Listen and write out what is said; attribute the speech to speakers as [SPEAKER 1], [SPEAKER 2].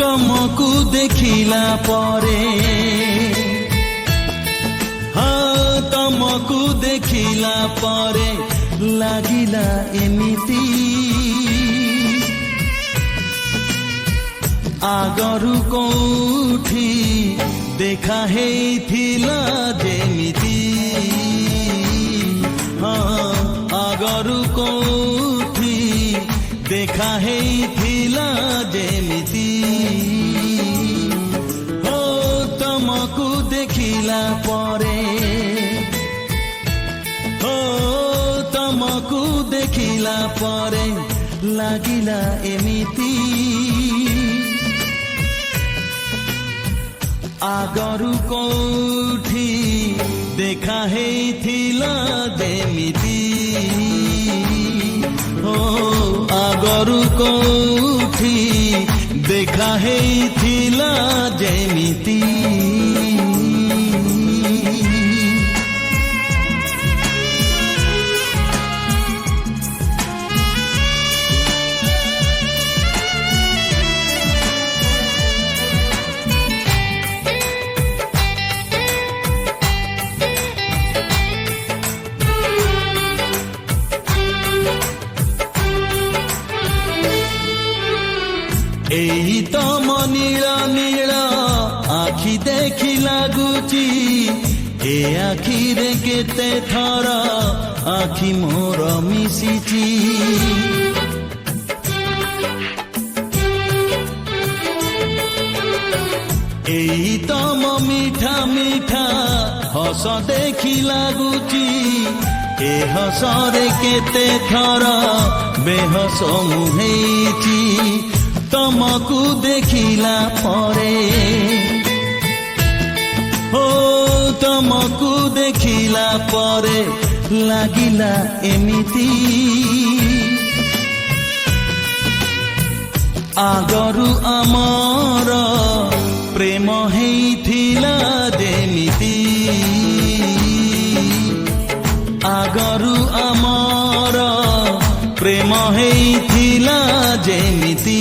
[SPEAKER 1] तुमको देखिला परे हाँ तुमको देखिला परे लागिला एमिति आगरु कोठी देखा हेइथिला जेमिति हाँ आगरु कोठी देखा हेइथिला जेमिति हो तुमको देखिला परे हो तुमको देखिला परे लागिला एमिति आगरु कोठी देखा हेइथिला जेमिति हो आगरु कोठी देखा हेइथिला जेमिति एई तम नील नील आखि देखि लागुची ए आखिरे केते थर आखि मोर मिशिची एई तम मीठा मीठा हस देखि लागुची ए हसरे केते थर बेहस मुहेची तुमको देखिला परे हो तुमको देखिला परे लागिला एमिति आगरु आमर प्रेम हेइथिला जेमिति आगरु आमर प्रेम हेइथिला जेमिति